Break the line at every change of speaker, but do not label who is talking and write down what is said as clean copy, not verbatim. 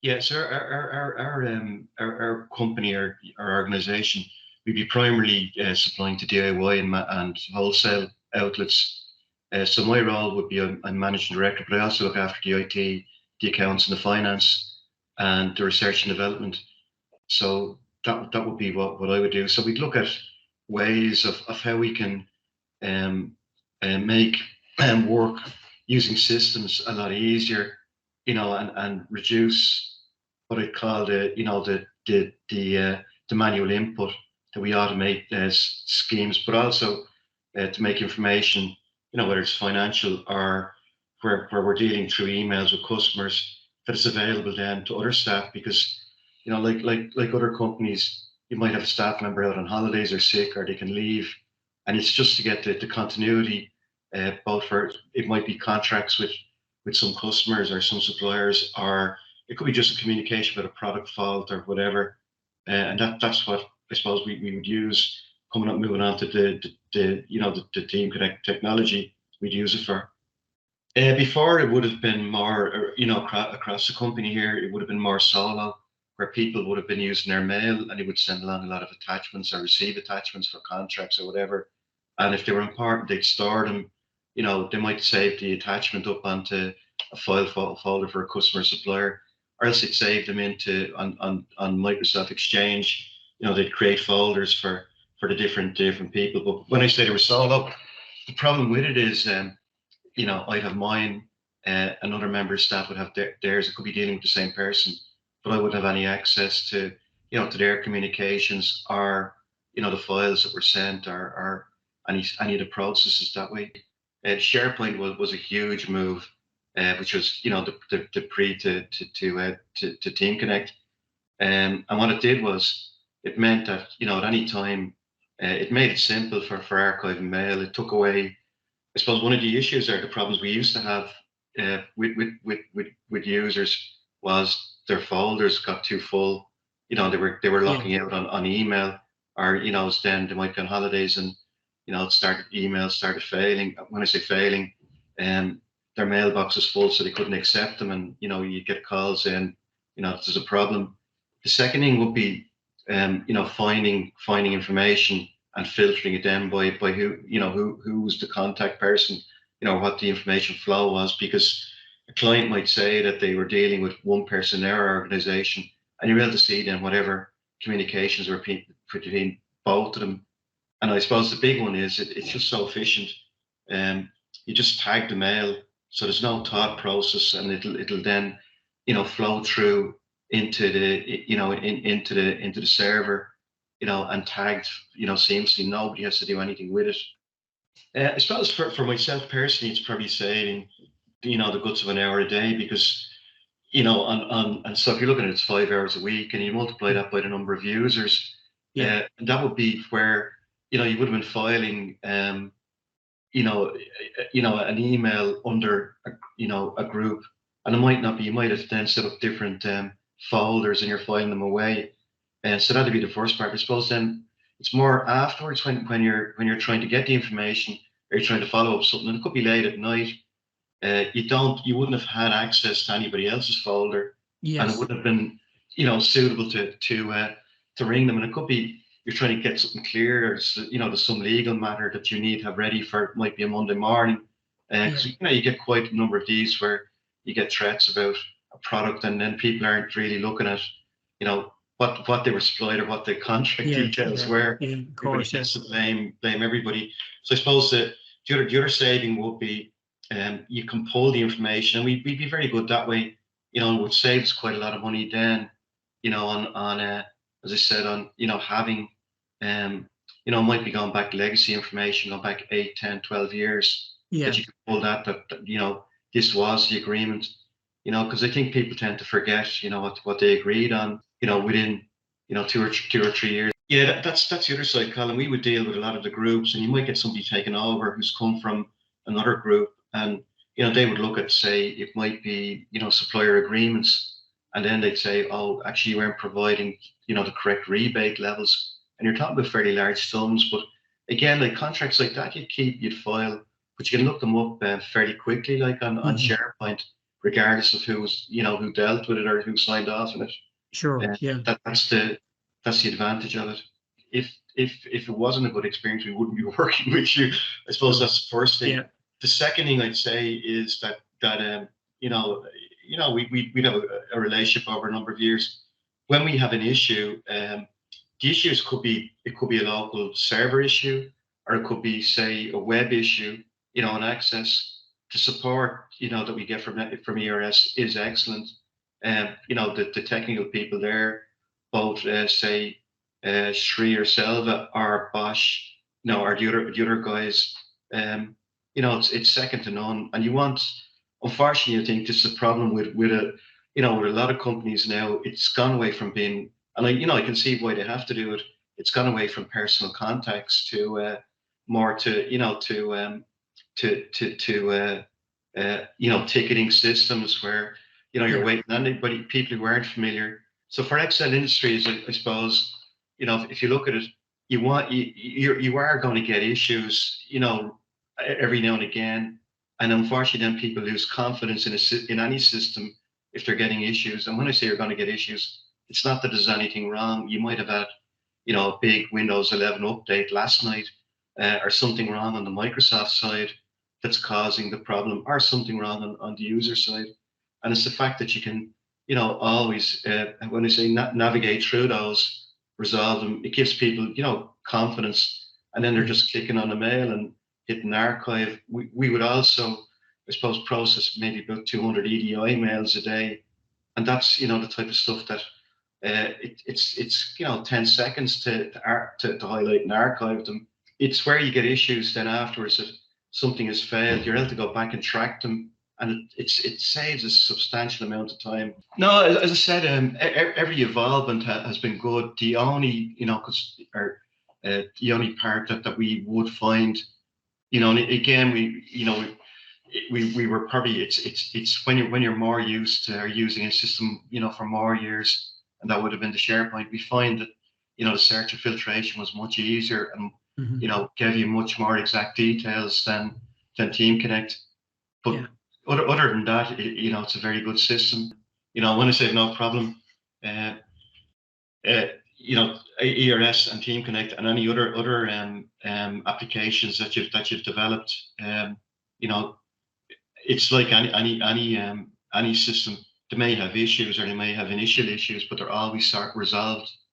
Yeah, so our company, our organization, we'd be primarily supplying to DIY and wholesale outlets. So my role would be I'm managing director, but I also look after the IT, the accounts, and the finance, and the research and development. So that would be what I would do. So we'd look at ways of how we can um, make work using systems a lot easier, and reduce what I call the manual input, that we automate schemes, but also to make information, whether it's financial or where we're dealing through emails with customers, that it's available then to other staff. Because like other companies, you might have a staff member out on holidays or sick, or they can leave, and it's just to get the continuity, both for, it might be contracts with some customers or some suppliers, or it could be just a communication about a product fault or whatever, and that's what I suppose we would use. Coming up, moving on to the Team Connect technology, we'd use it for. Before, it would have been more, across the company here, it would have been more solo, where people would have been using their mail and they would send along a lot of attachments or receive attachments for contracts or whatever. And if they were important, they'd store them. They might save the attachment up onto a folder for a customer supplier, or else they'd save them into on Microsoft Exchange. They'd create folders for the different people. But when I say they were solo, the problem with it is, I'd have mine, another member of staff would have theirs. It could be dealing with the same person, but I wouldn't have any access to their communications, or, the files that were sent, or any of the processes that way. SharePoint was a huge move, which was, the pre to Team Connect. And what it did was, it meant that, at any time, it made it simple for archiving mail. It took away, I suppose, one of the issues, or the problems we used to have with users, was their folders got too full. They were
Yeah.
locking out on email, or, then they might be on holidays, and emails started failing. When I say failing, um, their mailbox was full, so they couldn't accept them, and you get calls in, there's a problem. The second thing would be, finding information and filtering it then by who was the contact person, what the information flow was. Because a client might say that they were dealing with one person in their organization, and you're able to see then whatever communications were between both of them. And I suppose the big one is, it's just so efficient. You just tag the mail, so there's no thought process, and it'll then, flow through into the server, and tagged, seamlessly. Nobody has to do anything with it. I suppose for myself personally, it's probably saving, the guts of an hour a day. Because, and so if you're looking at, it's 5 hours a week, and you multiply that by the number of users,
Yeah.
and that would be where, you would have been filing, an email under a group, and it might not be. You might have then set up different folders, and you're filing them away, and so that'd be the first part. I suppose then it's more afterwards, when you're trying to get the information, or you're trying to follow up something, and it could be late at night. You wouldn't have had access to anybody else's folder, and it
Yes.
wouldn't have been, suitable to ring them. And it could be you're trying to get something clear, or there's some legal matter that you need to have ready for, it might be a Monday morning, because
Yeah.
you get quite a number of these where you get threats about a product, and then people aren't really looking at, what they were supplied, or what the contract
Yeah.
details
Yeah.
were.
Yeah. Of
Everybody
course. Yeah.
tends to blame everybody. So I suppose that the other saving would be, you can pull the information, and we'd be very good that way. It would save us quite a lot of money then, on as I said, on, having, might be going back legacy information, going back 8, 10, 12 years, that
Yeah.
you can pull that this was the agreement. Because I think people tend to forget, what they agreed on, within, 2 or 3 years. Yeah, that's the other side, Colin. We would deal with a lot of the groups, and you might get somebody taken over who's come from another group, and they would look at, say, it might be, supplier agreements, and then they'd say, oh, actually, you weren't providing, the correct rebate levels, and you're talking about fairly large sums. But again, like contracts like that, you'd file, but you can look them up fairly quickly, like on
Hmm.
SharePoint. regardless of who dealt with it or who signed off on it.
Sure. Yeah.
That's the advantage of it. If it wasn't a good experience, we wouldn't be working with you. I suppose that's the first thing.
Yeah.
The second thing I'd say is that we'd have a relationship over a number of years. When we have an issue, the issues could be a local server issue, or it could be, say, a web issue. And access to support that we get from ERS is excellent. The technical people there, both say Sri or Selva or Bosch, or the other guys, it's second to none. And unfortunately, I think this is a problem with a lot of companies now. It's gone away from being, and I can see why they have to do it. It's gone away from personal contacts to more to ticketing systems where you're waiting on anybody, people who aren't familiar. So for Excel Industries, I suppose, if you look at it, you are going to get issues, every now and again, and unfortunately, then people lose confidence in any system if they're getting issues. And when I say you're going to get issues, it's not that there's anything wrong. You might have had, a big Windows 11 update last night, or something wrong on the Microsoft side that's causing the problem, or something wrong on the user side. And it's the fact that you can, always, when I say navigate through those, resolve them, it gives people, confidence. And then they're just clicking on the mail and hitting archive. We would also, I suppose, process maybe about 200 EDI mails a day. And that's, the type of stuff that it's 10 seconds to highlight and archive them. It's where you get issues then afterwards that something has failed. You're able to go back and track them, and it saves a substantial amount of time. No, as I said, every evolvement has been good. The only, the only part that we would find, again, we were probably, it's when you're more used to using a system, for more years, and that would have been the SharePoint. We find that, the search and filtration was much easier and, gave you much more exact details than Team Connect. But other than that, it's a very good system. When I say no problem, ERS and Team Connect and any other applications that you've developed, it's like any system. They may have issues or they may have initial issues, but they're always resolved.